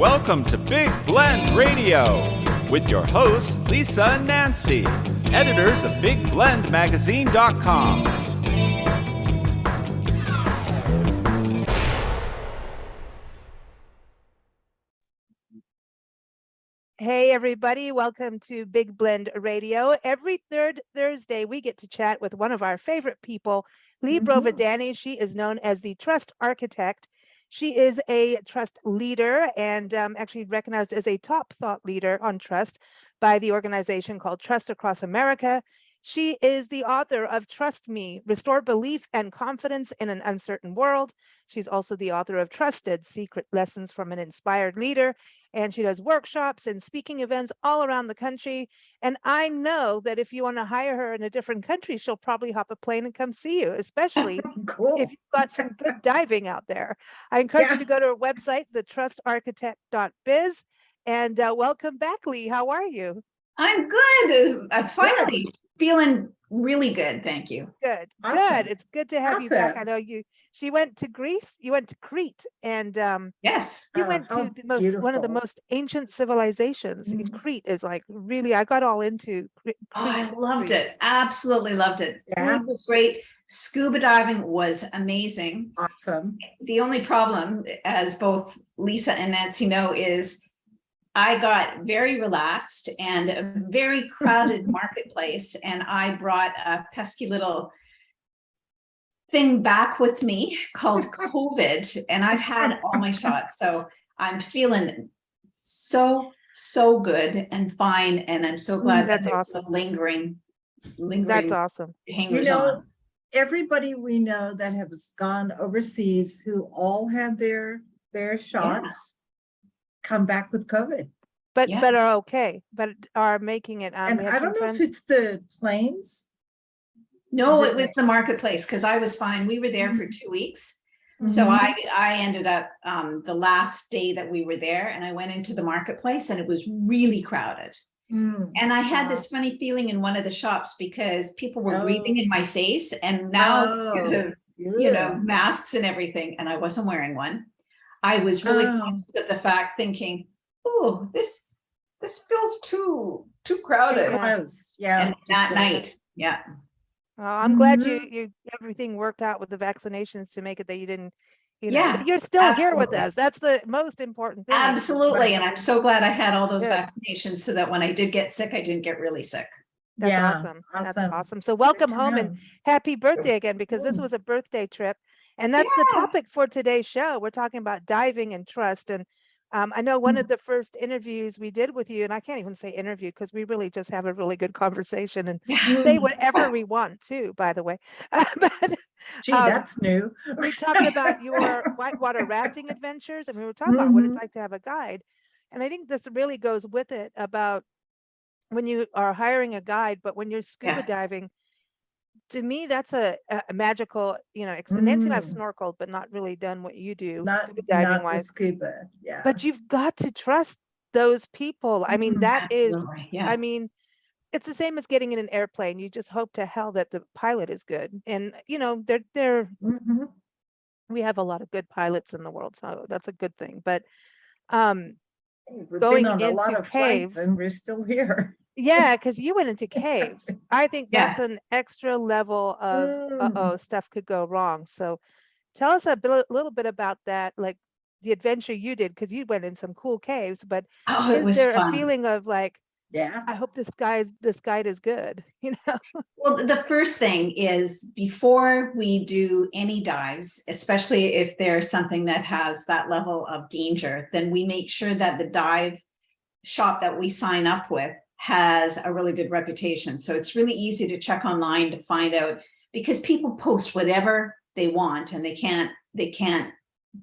Welcome to Big Blend Radio with your hosts, Lisa and Nancy, editors of BigBlendMagazine.com. Hey, everybody. Welcome to Big Blend Radio. Every third Thursday, we get to chat with one of our favorite people, Lea Brovedani. She is known as the Trust Architect. She is a trust leader and actually recognized as a top thought leader on trust by the organization called Trust Across America. She is the author of Trust Me, Restore Belief and Confidence in an Uncertain World. She's also the author of Trusted, Secret Lessons from an Inspired Leader. And she does workshops and speaking events all around the country. And I know that if you want to hire her in a different country, she'll probably hop a plane and come see you, especially if you've got some good diving out there. I encourage you to go to her website, thetrustarchitect.biz. And welcome back, Lea. How are you? I'm good. Finally feeling really good. Thank you. Good. Awesome. Good. It's good to have you back. I know she went to Greece, you went to Crete, and Yes. you went to one of the most ancient civilizations in Crete. Is like really, I got all into Crete. I loved it. Absolutely loved it. Yeah. Food was great. Scuba diving was amazing. Awesome. The only problem, as both Lisa and Nancy know, is I got very relaxed and a very crowded marketplace, and I brought a pesky little thing back with me called COVID, and I've had all my shots, so I'm feeling so good and fine, and I'm so glad That's that awesome. Lingering. That's awesome. Hangers on. Everybody we know that has gone overseas who all had their shots come back with COVID. But are okay, but are making it. And I don't know if it's the planes. No, it was the marketplace, because I was fine. We were there for 2 weeks. So I ended up the last day that we were there, and I went into the marketplace and it was really crowded. And I had this funny feeling in one of the shops because people were breathing in my face, and now masks and everything, and I wasn't wearing one. I was really conscious of the fact, thinking, oh, this feels too crowded. Too close. Yeah. And that night. Yeah. I'm glad you everything worked out with the vaccinations to make it that you didn't, but you're still here with us. That's the most important thing. Absolutely. And I'm so glad I had all those vaccinations so that when I did get sick, I didn't get really sick. That's awesome. That's awesome. So welcome home and happy birthday again, because this was a birthday trip. And that's the topic for today's show. We're talking about diving and trust. And I know one of the first interviews we did with you, and I can't even say interview because we really just have a really good conversation and say whatever we want too, by the way. But, gee, that's new. We talked about your whitewater rafting adventures, and we were talking about what it's like to have a guide. And I think this really goes with it about when you are hiring a guide, but when you're scuba diving, to me, that's a magical, Nancy and I've snorkeled, but not really done what you do scuba diving wise. Scuba, But you've got to trust those people. I mean, that is, I mean, it's the same as getting in an airplane. You just hope to hell that the pilot is good. And, we have a lot of good pilots in the world, so that's a good thing. But we've going been on into a lot of caves, and we're still here. Yeah, because you went into caves. I think that's an extra level of stuff could go wrong. So tell us a little bit about that, like the adventure you did, because you went in some cool caves, but is there a feeling of like, I hope this guide is good, Well, the first thing is, before we do any dives, especially if there's something that has that level of danger, then we make sure that the dive shop that we sign up with has a really good reputation. So it's really easy to check online to find out, because people post whatever they want and they can't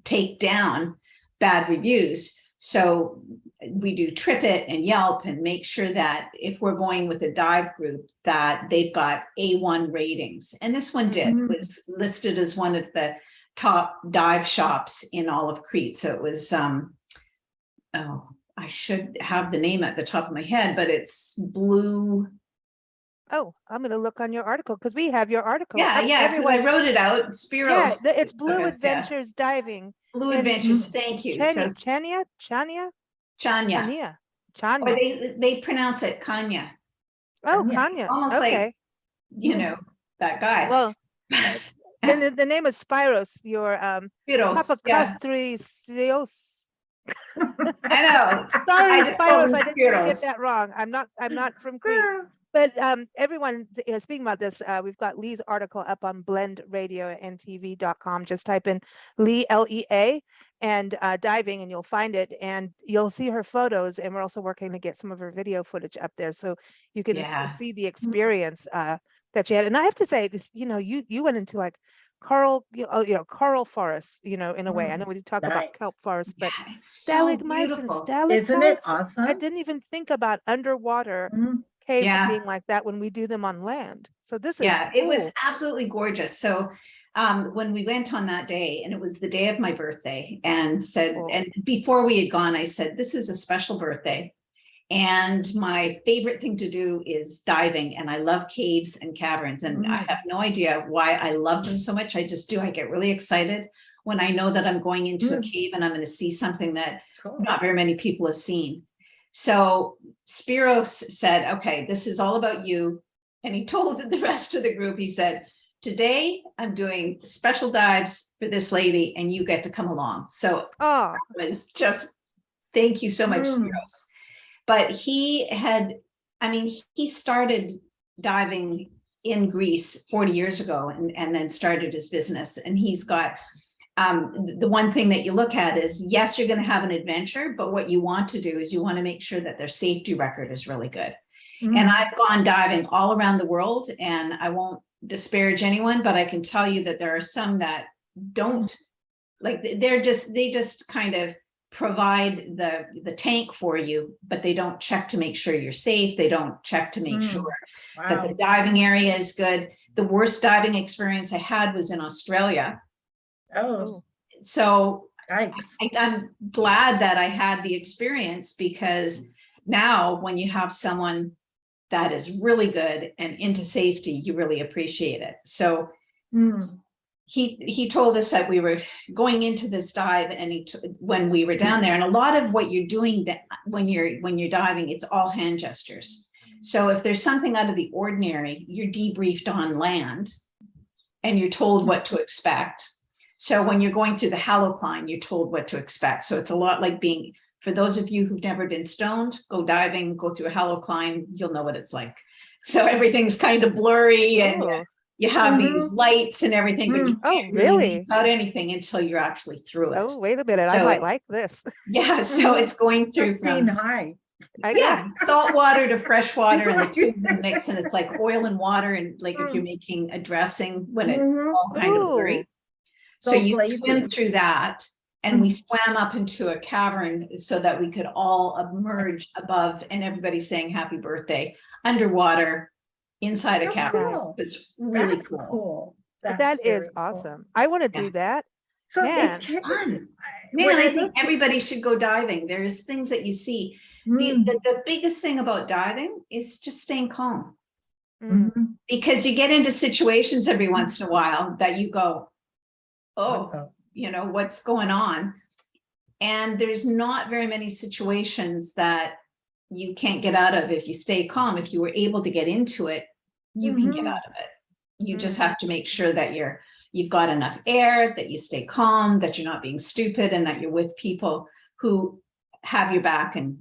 take down bad reviews. So we do TripIt and Yelp and make sure that if we're going with a dive group that they've got A1 ratings. And this one was listed as one of the top dive shops in all of Crete. So it was, I should have the name at the top of my head, but it's Blue. Oh, I'm going to look on your article because we have your article Yeah, up. yeah, because I Everyone, wrote it out. yeah, Spiros. it's Blue Yeah. Adventures Diving Blue in Adventures. Thank you. So Chania, Chanya, Chania, or Chania. they pronounce it Kanya, Oh, Kanya. Kanya. almost like, Okay. you know, that guy. Well, and the name is Spiros, your Spiros, yeah, Papacastricios. I know. Sorry, I just call Spiros, him I didn't mean to get Spiros. that wrong. I'm not from Crete. But everyone, speaking about this, we've got Lee's article up on blendradio.ntv.com. Just type in Lee, Lea, and diving, and you'll find it. And you'll see her photos. And we're also working to get some of her video footage up there, so you can Yeah. see the experience that she had. And I have to say, this, you went into like coral forests, in a way. I know we talk about kelp forests, but Yeah, it's so stalagmites and beautiful. stalactites. Isn't it I awesome? didn't even think about underwater Mhm. caves Yeah. being like that when we do them on land. So this is Yeah, it was cool. absolutely gorgeous. So when we went on that day, and it was the day of my birthday, and Cool. and before we had gone, I said, this is a special birthday. And my favorite thing to do is diving. And I love caves and caverns. And I have no idea why I love them so much. I just do. I get really excited when I know that I'm going into a cave and I'm going to see something that Cool. not very many people have seen. So Spiros said, okay, this is all about you. And he told the rest of the group, he said, today I'm doing special dives for this lady and you get to come along. So Oh, it was just, thank you so much, Spiros. But he started diving in Greece 40 years ago and then started his business. And he's got, the one thing that you look at is, yes, you're going to have an adventure, but what you want to do is you want to make sure that their safety record is really good. And I've gone diving all around the world, and I won't disparage anyone, but I can tell you that there are some that don't, like, they just kind of provide the tank for you, but they don't check to make sure you're safe. They don't check to make sure that the diving area is good. The worst diving experience I had was in Australia. Oh, So yikes. I'm glad that I had the experience, because now when you have someone that is really good and into safety, you really appreciate it. So he told us that we were going into this dive, and when we were down there, and a lot of what you're doing when you're diving, it's all hand gestures. So if there's something out of the ordinary, you're debriefed on land and you're told what to expect. So when you're going through the halocline, you're told what to expect. So it's a lot like being, for those of you who've never been stoned, go diving, go through a halocline, you'll know what it's like. So everything's kind of blurry, and you have these lights and everything, but you can't really make out anything until you're actually through it. Oh, wait a minute. So I might like this. Yeah, so it's going through Being from high. salt water to fresh water, and the two mix, and it's like oil and water, and like if you're making a dressing, when it's all kind of blurry. So you swim through that, and we swam up into a cavern so that we could all emerge above, and everybody's saying happy birthday underwater inside a cavern. Cool. It was really That's cool. cool. That is awesome. I want to do that. So Man. it's Fun. Man, I think everybody should go diving. There's things that you see. The biggest thing about diving is just staying calm, because you get into situations every once in a while that you go, oh, what's going on? And there's not very many situations that you can't get out of if you stay calm. If you were able to get into it, you can get out of it. You just have to make sure that you've got enough air, that you stay calm, that you're not being stupid, and that you're with people who have your back and,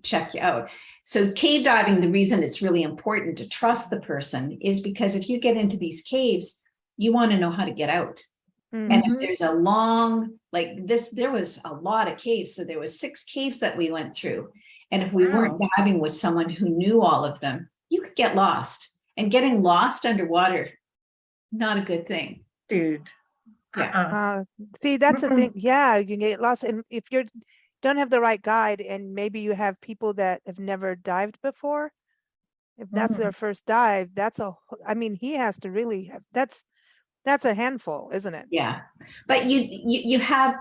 check you out. So cave diving, the reason it's really important to trust the person is because if you get into these caves, you want to know how to get out. And if there's a long, like this, there was a lot of caves. So there was 6 caves that we went through. And if we weren't diving with someone who knew all of them, you could get lost. And getting lost underwater, not a good thing. Dude. See, that's the thing. Yeah, you get lost. And if you don't have the right guide, and maybe you have people that have never dived before, if that's their first dive, he has to really have, that's a handful, isn't it? Yeah. But you have,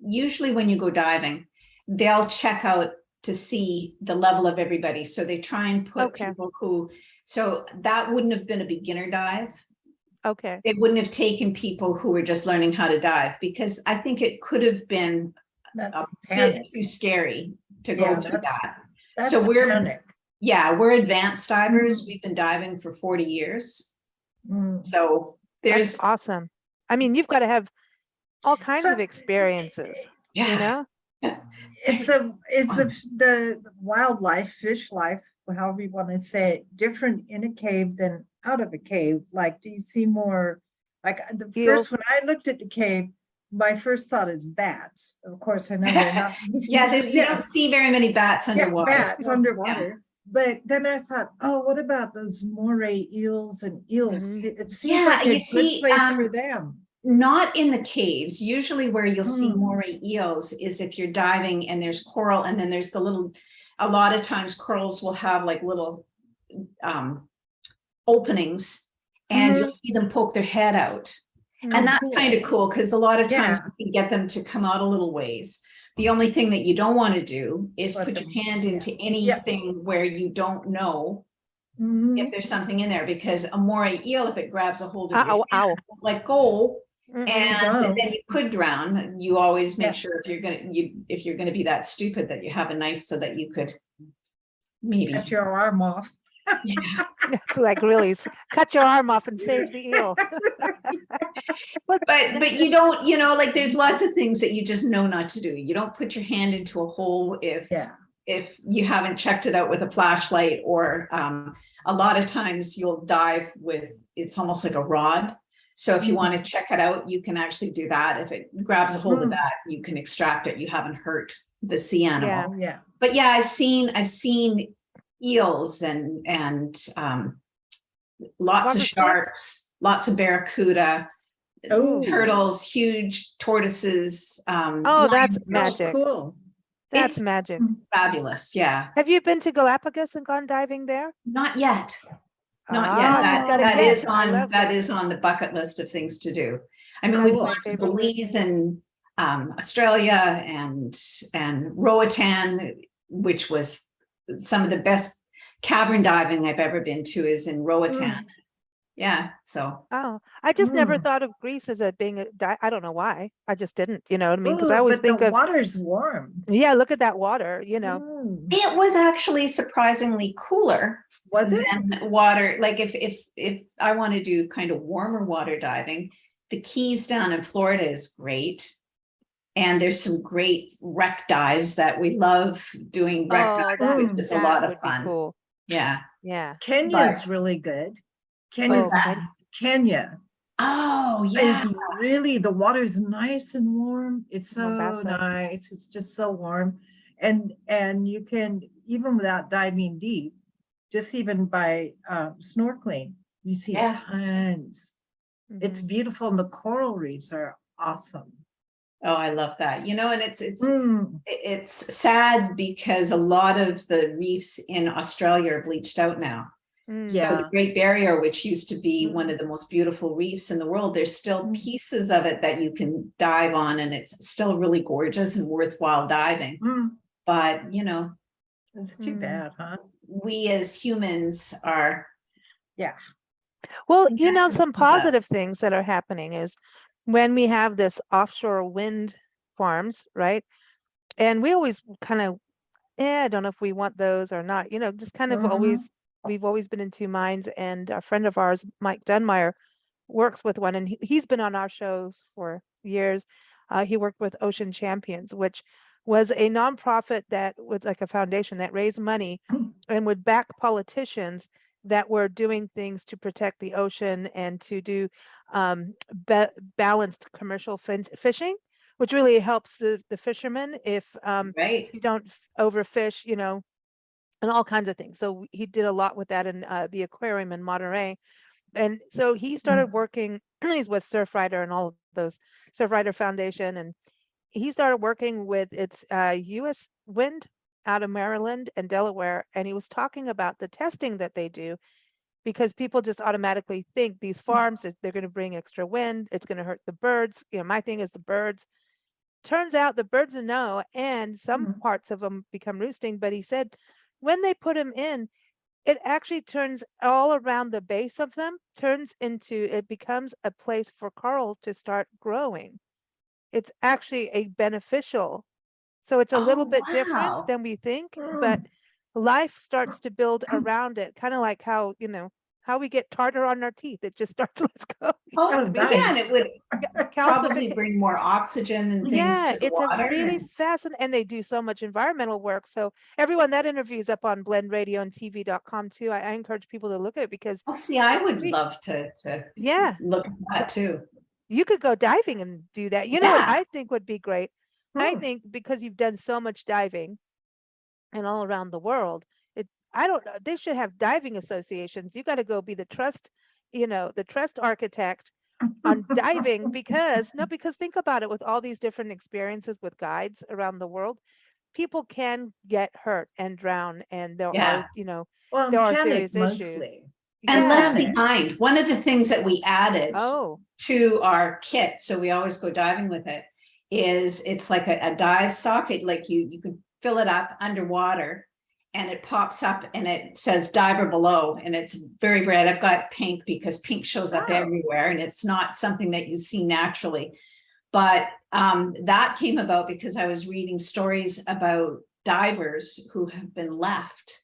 usually when you go diving, they'll check out to see the level of everybody. So they try and put Okay. people who, so that wouldn't have been a beginner dive. Okay. They wouldn't have taken people who were just learning how to dive, because I think it could have been That's a panic. bit too scary to Yeah, go through that. That's So we're, panic. yeah, we're advanced divers. Mhm. We've been diving for 40 years. Mm. So That's there's, awesome. I mean, you've got to have all kinds So- of experiences, you yeah, know? It's the wildlife, fish life, however you want to say it, different in a cave than out of a cave. Like, do you see more, like the Eels. first, when I looked at the cave, my first thought is bats. Of course, I know they're not. yeah, you don't see very many bats Yeah, underwater. bats So, underwater. But then I thought, oh, what about those moray eels and eels? Mhm. It seems Yeah, like a you good see, place for them. not in the caves. Usually where you'll see Mm. moray eels is if you're diving and there's coral, and then there's the little, a lot of times corals will have like little openings, and you'll see them poke their head out. Mm. And that's cool. kind of cool, because a lot of times Yeah. you can get them to come out a little ways. The only thing that you don't want to do is Let put them- your hand yeah. into Yeah. anything where you don't know Mhm. if there's something in there, because a moray eel, if it grabs a hold of Ow, your hand, ow. it won't let go, Mm-mm. and Don't. then you could drown. You always make Yeah. sure if you're gonna be that stupid, that you have a knife so that you could maybe. Cut your arm off. Yeah. It's like really cut your arm off and save the eel. But you don't, like there's lots of things that you just know not to do. You don't put your hand into a hole Yeah. if you haven't checked it out with a flashlight, or a lot of times you'll dive with, it's almost like a rod. So if you want to check it out, you can actually do that. If it grabs a hold of Mhm. that, you can extract it. You haven't hurt the sea animal. Yeah. Oh, yeah. But yeah, I've seen eels and lots Wobber of snakes? sharks, lots of barracuda, Oh. turtles, huge tortoises. Oh, that's lion- magic. Cool. That's It's- magic. Fabulous. Yeah. Have you been to Galapagos and gone diving there? Not yet. Not Ah, yet. you just gotta That get. is I on love that that. is on the bucket list of things to do. I mean, That's we've Cool. my gone to favorite place. Belize and Australia and Roatan, which was some of the best cavern diving I've ever been to, is in Roatan. Yeah. So Oh, I just never Mm. thought of Greece as being I don't know why. I just didn't, you know what I mean? Because I always But the think of, water's warm. yeah, look at that water, you know. Mm. it was actually surprisingly cooler Was it? than water. Like if I want to do kind of warmer water diving, the Keys down in Florida is great. And there's some great wreck dives that we love doing. Wreck Oh, dives, which is a that lot of would be fun. cool. Yeah. Yeah. Kenya's really good. Oh, Kenya's Ken- Kenya Oh, yeah. is really, the water's nice and warm. It's so Mombasa. nice. It's just so warm. And you can, even without diving deep, just even by snorkeling, you see Yeah. tons. It's Mhm. beautiful, and the coral reefs are awesome. Oh, I love that. And Mm. it's sad because a lot of the reefs in Australia are bleached out now. Mm. So the Yeah. Great Barrier, which used to be one of the most beautiful reefs in the world, there's still Mm. pieces of it that you can dive on, and it's still really gorgeous and worthwhile diving. Mm. But, It's too Mm. bad, huh? we as humans are, Well, Yes, some but- positive things that are happening is when we have this offshore wind farms, right? And we always kind of, I don't know if we want those or not, just kind of Mhm. we've always been in two minds. And a friend of ours, Mike Dunmeyer, works with one, and he's been on our shows for years. He worked with Ocean Champions, which was a nonprofit that was like a foundation that raised money and would back politicians that were doing things to protect the ocean and to do balanced commercial fishing, which really helps the fishermen if right? you don't overfish, and all kinds of things. So he did a lot with that in the aquarium in Monterey. And so he started working, he's with Surfrider and all of those, Surfrider Foundation, and he started working with its US Wind out of Maryland and Delaware. And he was talking about the testing that they do, because people just automatically think these farms, they're going to bring extra wind, it's going to hurt the birds. My thing is the birds. turns out the birds know, and some Mhm. parts of them become roosting. But he said when they put them in, it actually turns all around the base of them, it becomes a place for coral to start growing. It's actually a beneficial. So it's a little Oh, bit different wow. than we think, but life starts to build around it, kind of like how, how we get tartar on our teeth. It just starts, let's go. Oh, Oh, I mean, yeah, and nice. it would probably calcification. bring more oxygen and things Yeah, to the it's a water. really and- fascinating, and they do so much environmental work. So everyone, that interview is up on blendradio.tv.com too. I encourage people to look at it because Oh, see, I would we- love to yeah, look at that too. you could go diving and do that. You know what Yeah. I think would be great? I Hmm. think because you've done so much diving and all around the world, I don't know, they should have diving associations. You got to go be the trust, the trust architect on diving because think about it, with all these different experiences with guides around the world, people can get hurt and drown, and there are, Yeah. Well, there are panic serious issues. mostly. And left Yeah. behind, one of the things that we added Oh, to our kit, so we always go diving with it, is it's like a dive socket, like you can fill it up underwater and it pops up and it says diver below, and it's very red. I've got pink because pink shows up Wow. everywhere and it's not something that you see naturally. But that came about because I was reading stories about divers who have been left.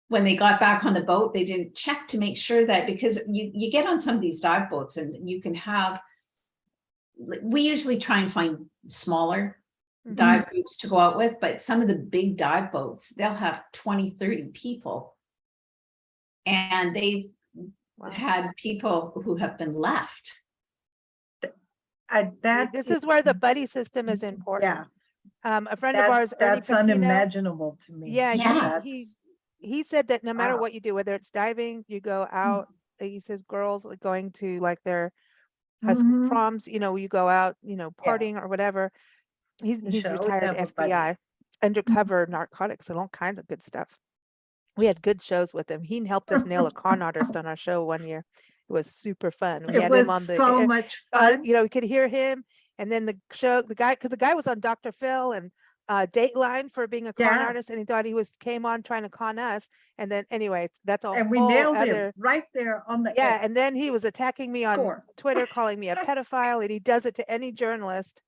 When they got back on the boat, they didn't check to make sure that, because you get on some of these dive boats and you can have, we usually try and find smaller mhm. dive groups to go out with, but some of the big dive boats, they'll have 20, 30 people. And they've Wow. had people who have been left. That This is where the buddy system is important. Yeah, A friend of ours, Ernie that's Patino, unimaginable to me. yeah, Yeah. he said that no matter Wow. what you do, whether it's diving, you go out, he says girls like going to like their high school Mhm. proms, you go out, Yeah. partying or whatever. He's should always retired have a buddy. FBI, undercover narcotics and all kinds of good stuff. We had good shows with him. He helped us nail a con artist on our show one year. It was super fun. We It had him was on the so much fun. we could hear him, and then the guy was on Dr. Phil and Dateline for being a con Yeah. artist, and he thought came on trying to con us. And then anyway, that's a And we whole nailed other. him right there on the Yeah, edge. and then he was attacking me on Score. Twitter, calling me a pedophile, and he does it to any journalist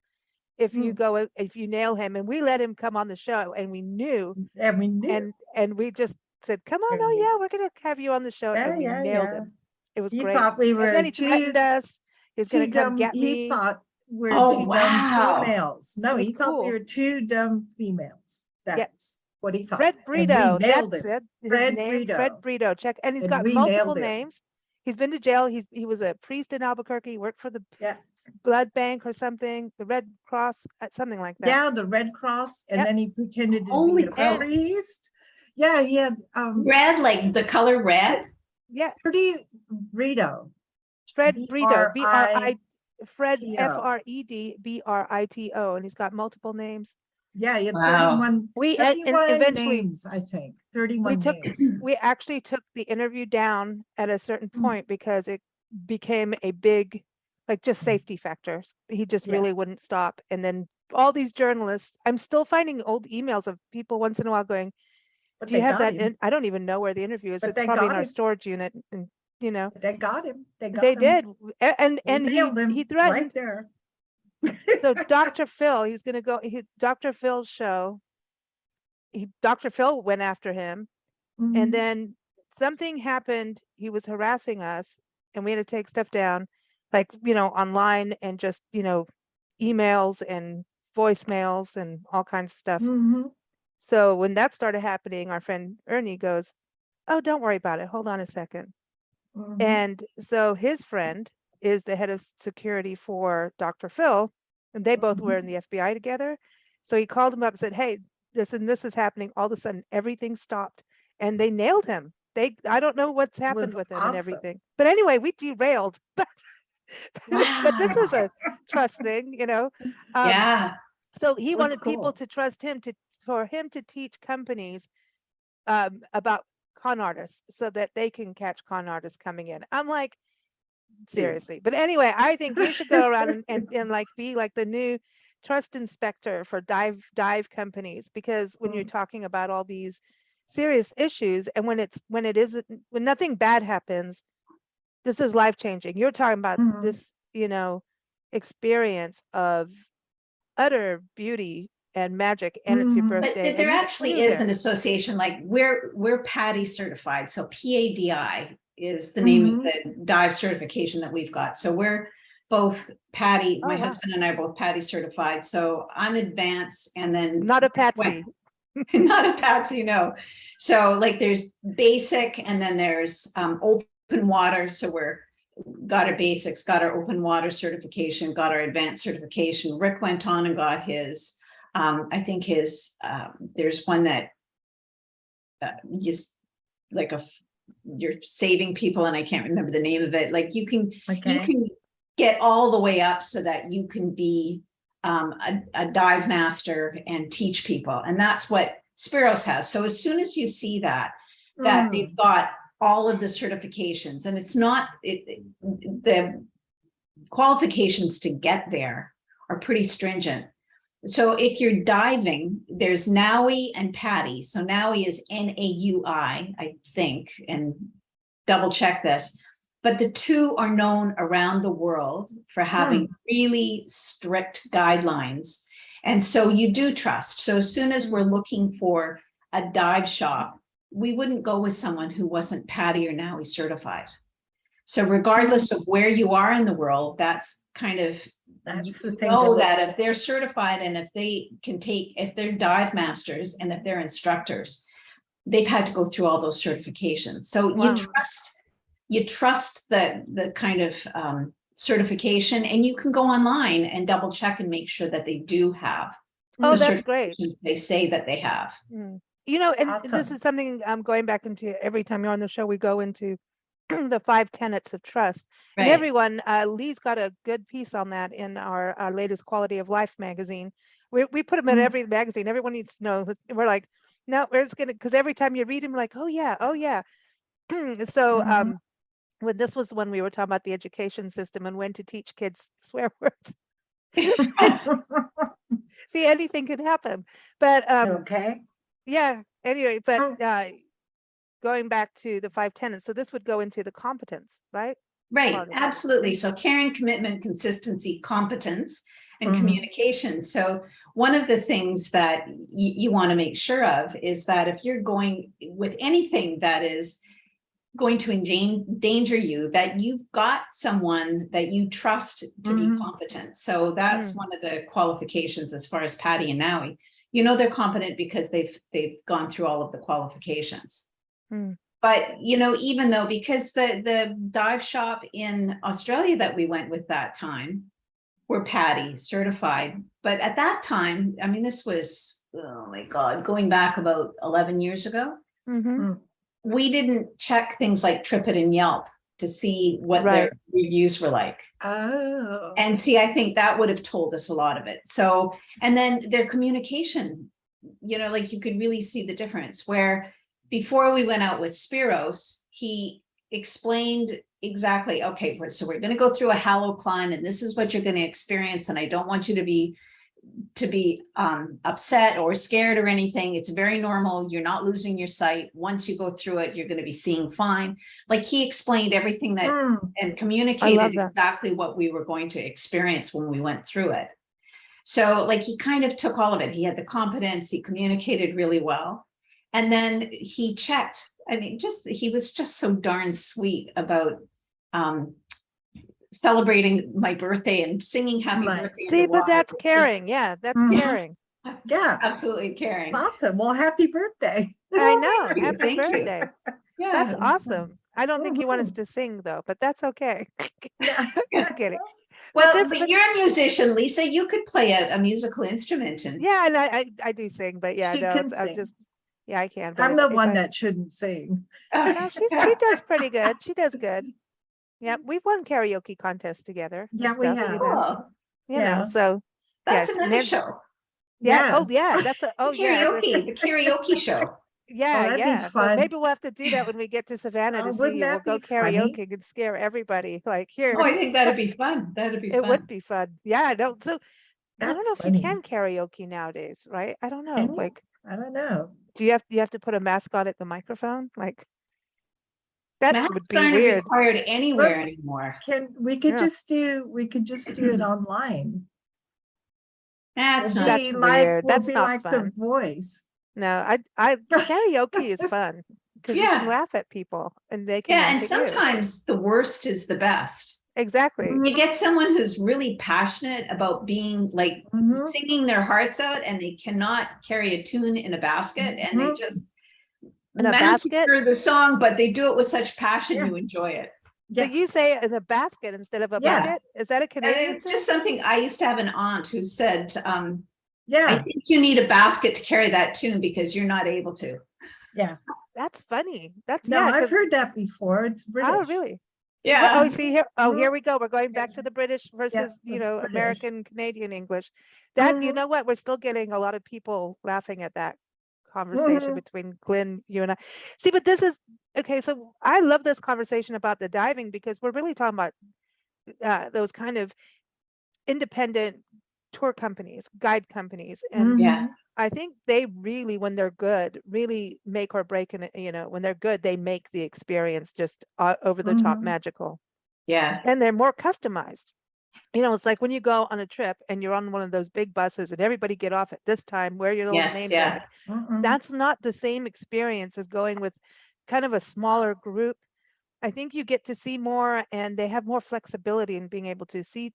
if you if you nail him. And we let him come on the show, and we knew, And we knew. and we just said, "Come on, And oh we- yeah, we're gonna have you on the show," Yeah, and we yeah, nailed yeah. him. It was He great. thought we And then were he threatened too, us. He's gonna too come dumb. get He me. thought we're Oh, two dumb wow. females. No, It was he thought we cool. were two dumb females. That's what he thought. Fred And we Brito, nailed that's him. it. His Fred name, Fred Brito. Brito. Check, and he's And got we multiple nailed him. names. He's been to jail. He was a priest in Albuquerque. He worked for the Yeah. blood bank or something, the Red Cross, something like that. Yeah, the Red Cross. And Yep. then he pretended to Holy be a crap. priest. Yeah, he had Red, like the color red. Yeah, Freddie Brito. Fred Brito, Fred B-R-I-T-O. FRED BRITO, and he's got multiple names. Yeah, he had Wow. 31, We and 31 eventually names, I think. 31 names. we actually took the interview down at a certain Mm. point because it became a big, like, just Mm. safety factors. He just Yeah. really wouldn't stop. And then all these journalists, I'm still finding old emails of people once in a while going, But "Do you they have got that him. I don't even know where the interview is. But It's they probably in got our him. storage unit." And They got him. They got they him. did. And We nailed him he right threatened. there. So Dr. Phil, he was going to go, Dr. Phil's show, Dr. Phil went after him. Mhm. And then something happened. He was harassing us, and we had to take stuff down, like, online, and just, emails and voicemails and all kinds of stuff. Mhm. So when that started happening, our friend Ernie goes, "Oh, don't worry about it. Hold on a second." Mhm. And so his friend is the head of security for Dr. Phil, and they both were in the FBI together. So he called him up and said, "Hey, this and this is happening." All of a sudden, everything stopped, and they nailed him. I don't know what's happened was with him and awesome. everything. But anyway, we derailed. But this was Wow. a trust thing, Yeah. So he That's wanted people cool. to trust him for him to teach companies about con artists so that they can catch con artists coming in. I'm like, seriously. But anyway, I think we should go around and like be like the new trust inspector for dive companies, because when you're talking about all these serious issues, and when nothing bad happens, this is life changing. You're talking about this, experience of utter beauty and magic, and it's your But birthday. there and you actually flew is there. an association, like we're PADI certified. So PADI is the name of the dive certification that we've got. So we're both PADI, my wow. husband and I are both PADI certified. So I'm advanced, and then Not a patsy. not a patsy, no. So like there's basic, and then there's open water. So we're got our basics, got our open water certification, got our advanced certification. Rick went on and got his, I think his, there's one that just like you're saving people, and I can't remember the name of it. Like you can get all the way up so that you can be a dive master and teach people. And that's what Spiros has. So as soon as you see that they've got all of the certifications, and it's not, the qualifications to get there are pretty stringent. So if you're diving, there's NAUI and PADI. So NAUI is NAUI, I think, and double check this. But the two are known around the world for having really strict guidelines. And so you do trust. So as soon as we're looking for a dive shop, we wouldn't go with someone who wasn't PADI or NAUI certified. So regardless of where you are in the world, that's kind of, That's the thing. that if they're certified, and if they can if they're dive masters, and if they're instructors, they've had to go through all those certifications. So you trust the kind of certification, and you can go online and double check and make sure that they do have. That's great. They say that they have. And this Awesome. is something I'm going back into every time you're on the show. We go into the 5 tenets of trust. Right. And everyone, Lee's got a good piece on that in our latest Quality of Life magazine. We put them in every magazine. Everyone needs to know. We're like, no, we're just gonna, because every time you read them, like, oh yeah. So when this was the one we were talking about the education system and when to teach kids swear words. See, anything could happen. But yeah, anyway, but going back to the 5 tenets, so this would go into the competence, right? Right, absolutely. So caring, commitment, consistency, competence, and communication. So one of the things that you want to make sure of is that if you're going with anything that is going to endanger you, that you've got someone that you trust to be competent. So that's one of the qualifications as far as PADI and NAUI. They're competent because they've gone through all of the qualifications. But even though, because the dive shop in Australia that we went with that time were PADI certified, but at that time, I mean, this was, oh my God, going back about 11 years ago, we didn't check things like TripIt and Yelp to see what their reviews were like. And see, I think that would have told us a lot of it. So, and then their communication, like you could really see the difference, where before we went out with Spiros, he explained exactly, okay, so we're going to go through a hallow climb, and this is what you're going to experience. And I don't want you to be upset or scared or anything. It's very normal. You're not losing your sight. Once you go through it, you're going to be seeing fine. Like he explained everything that and communicated exactly what we were going to experience when we went through it. So like he kind of took all of it. He had the competence, he communicated really well. And then he checked. I mean, he was just so darn sweet about celebrating my birthday and singing happy birthday. See, but that's caring. Yeah, that's caring. Yeah, absolutely caring. It's awesome. Well, happy birthday. I know. Thank Happy you. birthday. Yeah, That's awesome. I don't think you want us to sing though, but that's okay. Just kidding. Well, but you're a musician, Lisa. You could play a musical instrument. And yeah, and I do sing, but yeah, She no, can I'm sing. just, yeah, I can. But I'm the one that shouldn't sing. no, she does pretty good. She does good. Yeah, we've won karaoke contests together. and Yeah, we stuff, have. you know. Cool. You know, so That's yes, another show. yeah. Yeah. Oh yeah, that's a Karaoke, the karaoke show. Yeah, that'd be yeah. So fun. maybe we'll have to do that when we get to Savannah to see wouldn't you. We'll that go be funny? karaoke and scare everybody. Like here, Oh, I think that'd be fun. That'd be it fun. would be fun. Yeah, no. So I don't That's know if funny. you can karaoke nowadays, right? I don't know. Can you? Like, I don't know. do you have to put a mask on at the microphone? Like, that would Masks be aren't weird. required anywhere But- anymore. We could Yeah. just do it online. That's We'll not. That's be like, weird. we'll That's be not like The fun. Voice. No, karaoke is fun because you can Yeah. laugh at people and they can Yeah, laugh and at you. sometimes the worst is the best. Exactly. When you get someone who's really passionate about being like Mhm. singing their hearts out and they cannot carry a tune in a basket and they Mhm. just In a basket? massacre the song, but they do it with such passion, Yeah. you enjoy it. So Yeah. you say in a basket instead of a Yeah. bucket? Is that a And Canadian it's thing? just something, I used to have an aunt who said, I Yeah. think you need a basket to carry that tune because you're not able to. Yeah. That's funny. That's No, yeah. I've 'Cause- heard that before. It's British. Oh, really? Yeah. Oh, see here. Oh, Mhm. here we go. We're going back Yes. to the British versus, it's British. American Canadian English. That, you Mhm. know what? We're still getting a lot of people laughing at that conversation Mhm. between Glenn, you and I. See, but this is okay. So I love this conversation about the diving because we're really talking about those kind of independent tour companies, guide companies, and Yeah. Mhm. I think they really, when they're good, really make or break in it. When they're good, they make the experience just over the top Mhm. magical, Yeah. and they're more customized. It's like when you go on a trip and you're on one of those big buses and everybody get off at this time, wear your little Yes, name yeah. tag. Mhm. That's not the same experience as going with kind of a smaller group. I think you get to see more and they have more flexibility in being able to see,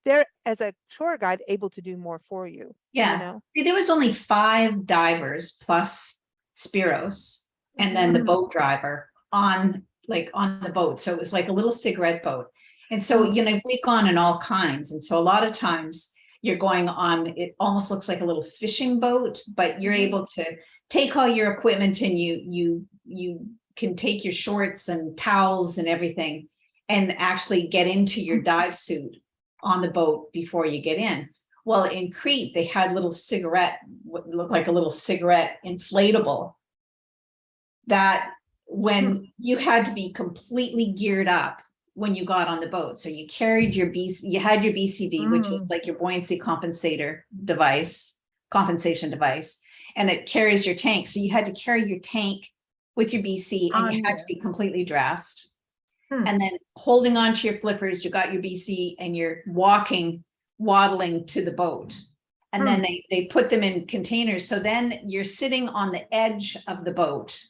they're as a tour guide able to do more for you. Yeah. See, there was only 5 divers plus Spiros and then the Mhm. boat driver on the boat. So it was like a little cigarette boat. And so, we've gone in all kinds. And so a lot of times you're going on, it almost looks like a little fishing boat, but you're Mhm. able to take all your equipment and you can take your shorts and towels and everything and actually get into your dive suit on the boat before you get in. Well, in Crete, they had what looked like a little cigarette inflatable that when you had to be completely geared up when you got on the boat. So you carried your you had your BCD, which is like your buoyancy compensation device, and it carries your tank. So you had to carry your tank with your BC and you had to be completely dressed. And then holding on to your flippers, you got your BC and you're waddling to the boat. And then they put them in containers. So then you're sitting on the edge of the boat.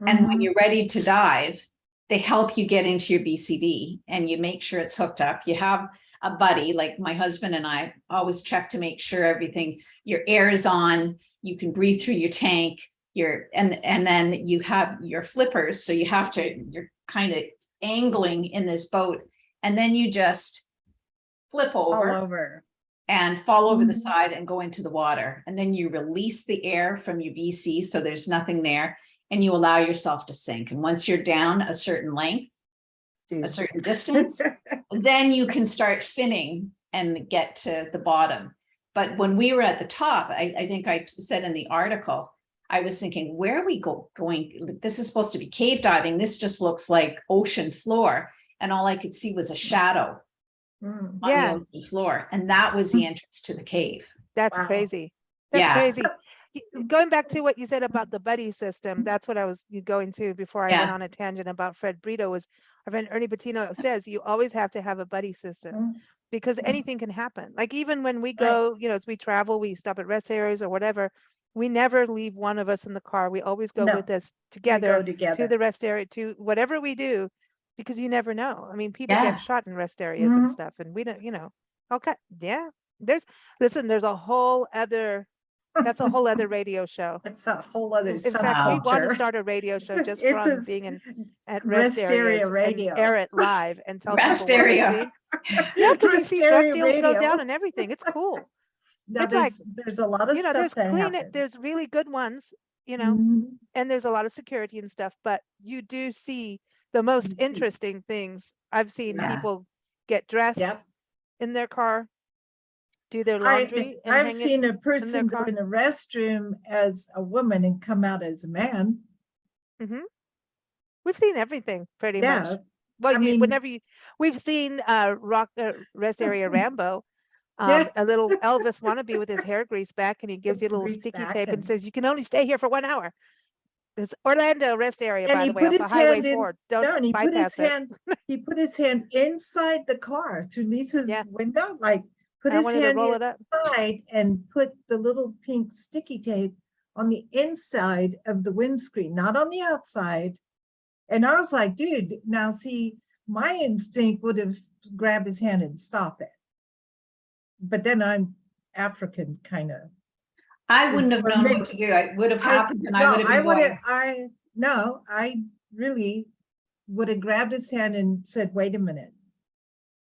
And when you're ready to dive, they help you get into your BCD and you make sure it's hooked up. You have a buddy, like my husband and I always check to make sure everything, your air is on, you can breathe through your tank, and then you have your flippers. So you're kind of angling in this boat. And then you just flip All over over. and fall over the Mhm. side and go into the water. And then you release the air from your BC. So there's nothing there. And you allow yourself to sink. And once you're down a certain length, a certain distance, then you can start finning and get to the bottom. But when we were at the top, I think I said in the article, I was thinking, where are we going? This is supposed to be cave diving. This just looks like ocean floor. And all I could see was a shadow on Yeah. the ocean floor. And that was the entrance to the cave. That's Wow. crazy. That's Yeah. crazy. Going back to what you said about the buddy system, that's what I was going to before I went Yeah. on a tangent about Fred Brito. Was our friend Ernie Bettino says you always have to have a buddy system because anything can happen. Like even when we go, as we travel, we stop at rest areas or whatever. We never leave one of us in the car. We always go No, with us We together go to together. the rest area, to whatever we do, because you never know. I mean, people Yeah. get shot in rest areas and Mhm. stuff, and we don't, okay, yeah. There's a whole other. That's a whole other radio show. It's a whole other In fact, we want to subculture. start a radio show just It's from a being at rest rest area areas and radio. air it live and tell Rest people what we area. see. Yeah, because you Rest see drug area deals go radio. down and everything. It's cool. Now It's like, there's a lot of stuff there's that clean it. happens. There's really good ones, Mhm. and there's a lot of security and stuff, but you do see the most You see. interesting things. I've seen Yeah. people get dressed Yep. in their car, do their laundry, and I've hang seen a it. person go car. in the restroom as a woman and come out as a man. We've seen everything pretty much. Yeah. Well, I mean- we've seen Rest Area Rambo, Yeah. A little Elvis wannabe with his hair greased back, and he gives you a little Grease sticky back tape and and- says, you can only stay here for 1 hour. It's Orlando rest area, And by he the way, put off the his Highway hand in, 4. no, Don't and he put his bypass it. hand, he put his hand inside the car through Lisa's Yeah. window, like put I his wanted to hand roll it up. inside and put the little pink sticky tape on the inside of the windscreen, not on the outside. And I was like, dude, now see, my instinct would have grabbed his hand and stop it. But then I'm African kind of. I wouldn't have For known me, what to do. It would have happened and I would have been would've- going, I really would have grabbed his hand and said, wait a minute.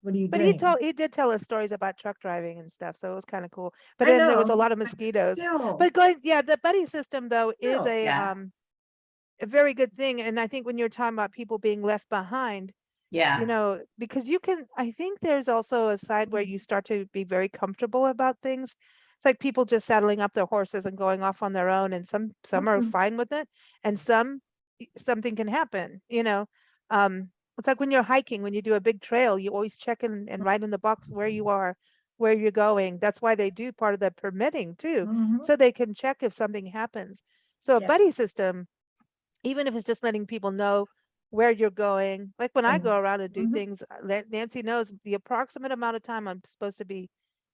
What are you But doing? he did tell us stories about truck driving and stuff, so it was kind of cool. But I then there was a know, lot of but mosquitoes. still, But the buddy system though is Still, yeah. a very good thing. And I think when you're talking about people being left behind, yeah. because I think there's also a side where you start to be very comfortable about things. It's like people just saddling up their horses and going off on their own, and some are Mhm. fine with it, and something can happen. It's like when you're hiking, when you do a big trail, you always check in and write in the box where you are, where you're going. That's why they do part of the permitting too, Mhm. so they can check if something happens. So a Yeah. buddy system, even if it's just letting people know where you're going, like when I And- go around and do Mhm. things, Nancy knows the approximate amount of time I'm supposed to be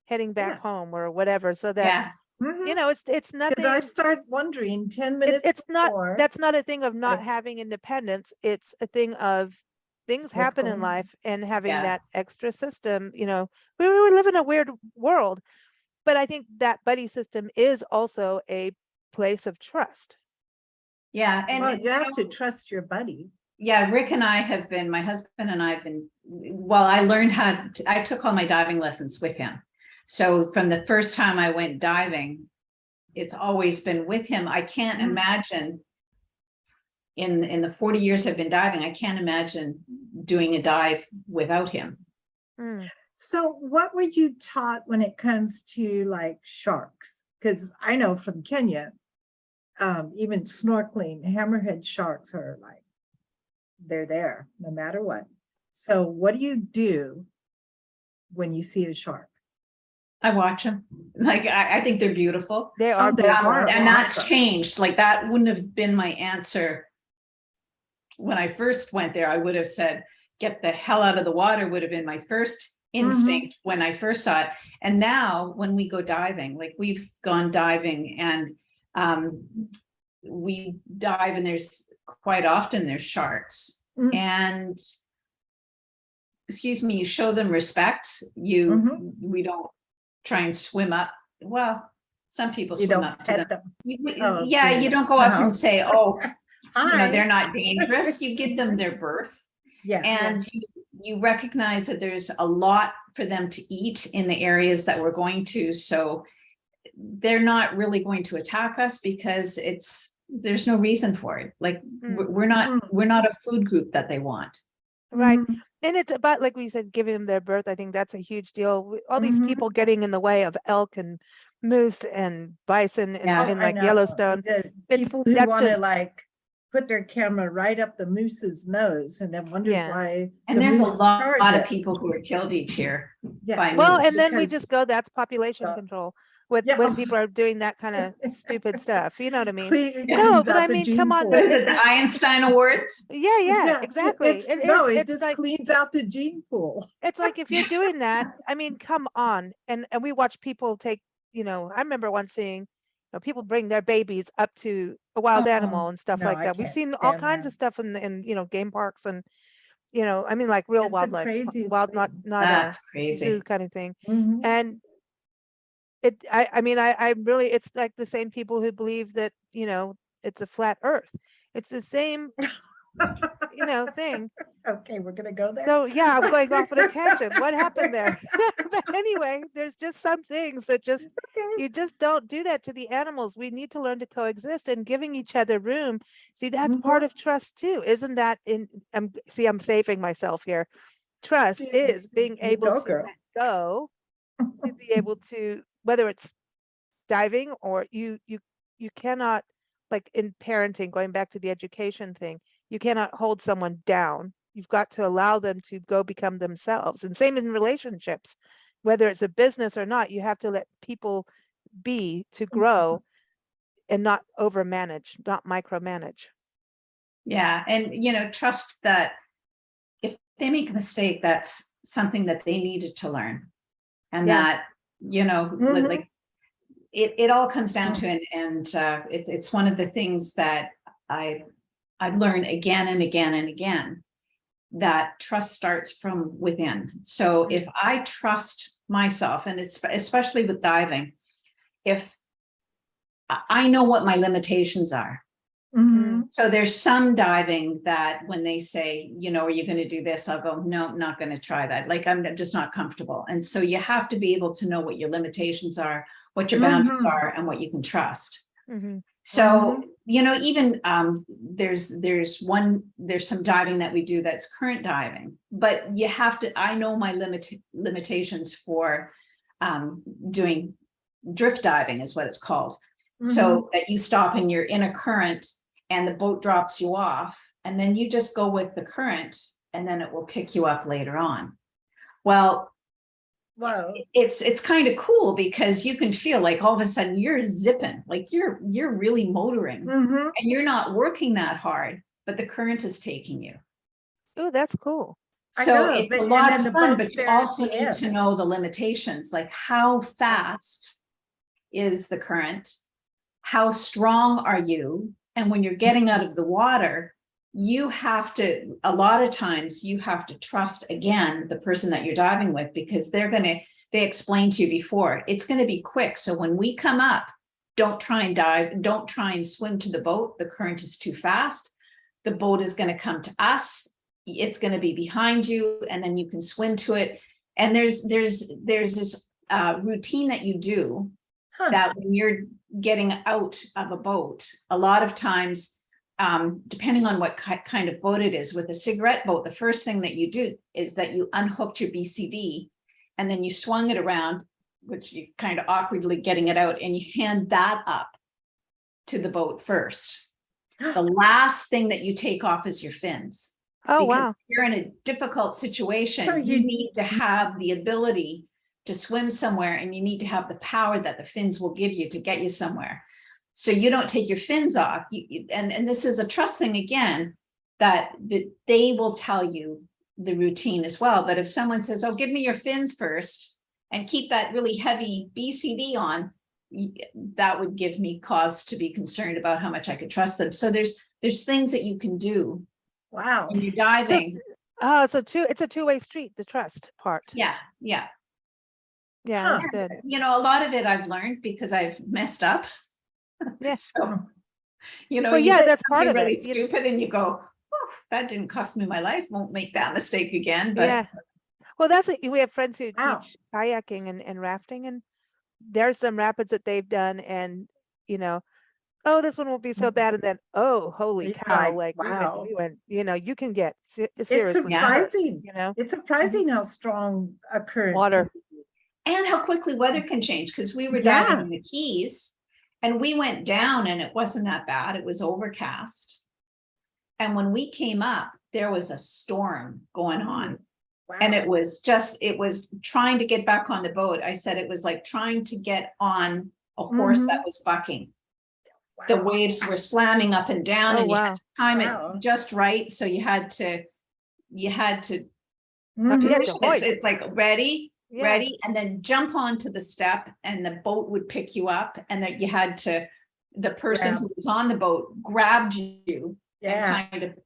heading back Yeah. home or whatever, so that Yeah. it's Because nothing. I start wondering 10 minutes It's not, before that's not a thing of not like- having independence. It's a thing of things What's happen in going on? life, and having Yeah. that extra system. We live in a weird world, but I think that buddy system is also a place of trust. Yeah. And Well, you have to know, trust your buddy. yeah, Rick and I have been, my husband and I have been, well, I learned I took all my diving lessons with him. So from the first time I went diving, it's always been with him. I can't Mhm. imagine in the 40 years I've been diving, I can't imagine doing a dive without him. Mm. So what were you taught when it comes to like sharks? Because I know from Kenya, even snorkeling, hammerhead sharks are like, they're there no matter what. So what do you do when you see a shark? I watch them. Like, I think they're beautiful. They are they beautiful. are. And that's awesome. changed. Like, that wouldn't have been my answer when I first went there. I would have said, get the hell out of the water, would have been my first instinct when I first saw it. And now when we go diving, like we've gone diving and we dive and there's quite often there's sharks. Mm. And excuse me, you show them respect. We don't try and swim up. Well, some people You swim don't up to them. pet them. Yeah, you don't go up and say, oh, Hi. they're not dangerous. You give them their berth. Yeah. And you recognize that there's a lot for them to eat in the areas that we're going to. So they're not really going to attack us because there's no reason for it. Like we're not a food group that they want. Right. Mhm. And it's about, like we said, giving them their birth. I think that's a huge deal. All these Mhm. people getting in the way of elk and moose and bison in, Yeah. in I like know. Yellowstone. The It's- people who that's want to just- like put their camera right up the moose's nose and then wonders Yeah. why. And the there's a moose lot of charges. people who are killed each year Yeah. by Well, moose. and then we because- just go, that's population Uh, control when yeah. people are doing that kind of stupid stuff. You know what I mean? It No, cleans but out I the mean, gene come on, pool. What is it, the Einstein Awards? Yeah, exactly. It just like, cleans out the gene pool. it's like, if you're doing that, I mean, come on. And we watch people take, I remember once seeing, people bring their babies up to a wild animal and stuff no, like I that. We've can't seen all stand kinds that. of stuff in game parks and, I mean, like real It's the wildlife, craziest not thing. a That's zoo crazy. kind of thing. Mhm. And I mean, I really, it's like the same people who believe that, it's a flat earth. It's the same, thing. Okay, we're gonna go there. So yeah, I'm going off on a tangent. What happened there? But anyway, there's just some things that just, Okay. you just don't do that to the animals. We need to learn to coexist, and giving each other room. See, that's part of trust too. Isn't that I'm saving myself here. Trust Yeah, is being you able go, to girl. let go, to be able to, whether it's diving or you cannot, like in parenting, going back to the education thing, you cannot hold someone down. You've got to allow them to go become themselves. And same in relationships. whether it's a business or not, you have to let people be to grow and not overmanage, not micromanage. Yeah. And, trust that if they make a mistake, that's something that they needed to learn. And Yeah. that, like it all comes down to it. And it's one of the things that I learn again and again and again, that trust starts from within. So if I trust myself, and it's especially with diving, if I know what my limitations are. So there's some diving that when they say, are you going to do this? I'll go, no, I'm not going to try that. Like, I'm just not comfortable. And so you have to be able to know what your limitations are, what your boundaries are, and what you can trust. So, even there's some diving that we do that's current diving, but you have to, I know my limitations for doing drift diving is what it's called. So that you stop and you're in a current and the boat drops you off, and then you just go with the current, and then it will pick you up later on. Well, Wow. It's kind of cool because you can feel like all of a sudden you're zipping, like you're really motoring, and you're not working that hard, but the current is taking you. Oh, that's cool. So it's a lot of fun, but you also need to know the limitations, like how fast is the current, how strong are you, and when you're getting out of the water, you have to, a lot of times you have to trust again the person that you're diving with, because they explained to you before, it's going to be quick. So when we come up, don't try and dive, don't try and swim to the boat. The current is too fast. The boat is going to come to us. It's going to be behind you, and then you can swim to it. And there's this routine that you do that when you're getting out of a boat, a lot of times, depending on what kind of boat it is, with a cigarette boat, the first thing that you do is that you unhooked your BCD, and then you swung it around, which you kind of awkwardly getting it out, and you hand that up to the boat first. The last thing that you take off is your fins. Oh, because wow. if you're in a difficult situation, So you need to have the ability to swim somewhere, and you need to have the power that the fins will give you to get you somewhere. So you don't take your fins off. And this is a trust thing again, that they will tell you the routine as well. But if someone says, oh, give me your fins first and keep that really heavy BCD on, that would give me cause to be concerned about how much I could trust them. So there's things that you can do. Wow. When you're diving. It's a two-way street, the trust part. Yeah. Yeah, that's good. A lot of it I've learned because I've messed up. Yes. So, Well, yeah, that's part of really it. stupid, and you go, oh, that didn't cost me my life. Won't make that mistake again. But Yeah. Well, that's it. We have friends who Wow. teach kayaking and rafting, and there's some rapids that they've done, and oh, this one won't be so bad, and then oh, holy You're cow! like, Like wow. we went, you can get It's seriously hurt, surprising. It's surprising how strong a current water. and how quickly weather can change, because we were Yeah. diving in the Keys, and we went down, and it wasn't that bad. It was overcast, and when we came up, there was a storm going on. Wow. And it was trying to get back on the boat. I said it was like trying to get on a horse that was bucking. Wow. The waves were slamming up and down, Oh, and you wow. had to time Wow. it just right. So you had to You had to it's hoist. like ready, Yeah. ready, and then jump onto the step, and the boat would pick you up, and then you had to, the person Grab. who was on the boat grabbed you Yeah. and kind of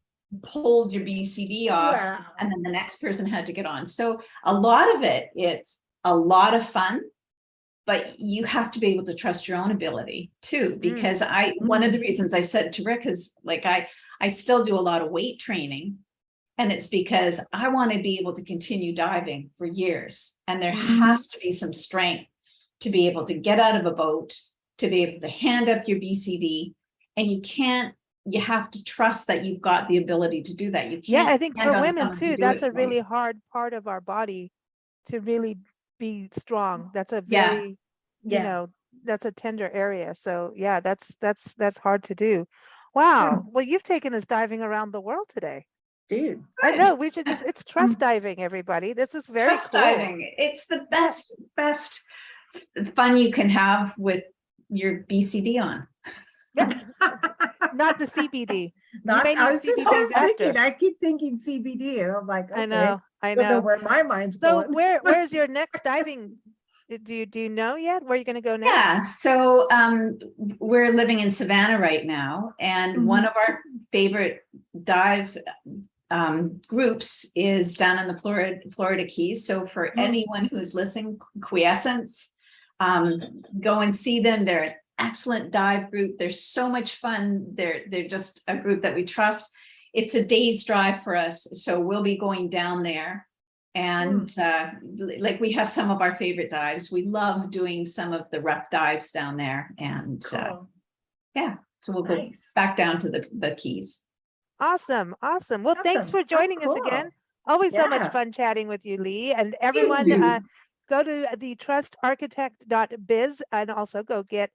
pulled your BCD off. Wow. And then the next person had to get on. So a lot of it's a lot of fun, but you have to be able to trust your own ability too, because one of the reasons I said to Rick is like, I still do a lot of weight training, and it's because I want to be able to continue diving for years. And there has to be some strength to be able to get out of a boat, to be able to hand up your BCD, and you have to trust that you've got the ability to do that. You can't. Yeah, I think depend for on women someone to too, do that's it a for you. really hard part of our body to really be strong. That's a Yeah. very, Yeah. that's a tender area. So yeah, that's hard to do. Wow. Well, you've taken us diving around the world today. Dude. I Good. know, we should just, it's trust diving, everybody. This is very Trust cool. diving. It's the best fun you can have with your BCD on. Not the CBD. Not, may I need was just CBDs thinking, after. I keep thinking CBD and I'm like, okay. I know, I Don't know know. where my mind's So going. where's your next diving? Do you know yet where you're going to go next? Yeah, so we're living in Savannah right now, and one of our favorite dive groups is down in the Florida Keys. So for anyone who's listening, Quiescence, go and see them. They're an excellent dive group. They're so much fun. They're just a group that we trust. It's a day's drive for us, so we'll be going down there. And like we have some of our favorite dives. We love doing some of the rough dives down there. And Cool. yeah, so we'll go Nice. back down to the Keys. Awesome. Awesome. Well, thanks Awesome. for joining us Cool. again. Always so much Yeah. fun chatting with you, Lee. And everyone, you. go to the trustarchitect.biz and also go get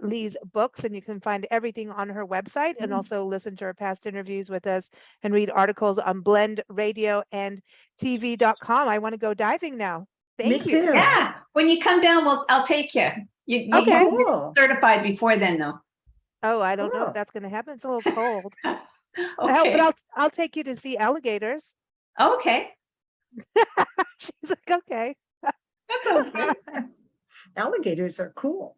Lee's books, and you can find everything on her website, and also listen to her past interviews with us and read articles on Blend Radio and TV.com. I want to go diving now. Thank Me you. too. Yeah, when you come down, I'll take you. You Okay. won't get Cool. certified before then, though. Oh, I don't know if Cool. that's going to happen. It's a little cold. Okay. But I'll take you to see alligators. Okay. She's like, okay. That sounds good. Alligators are cool.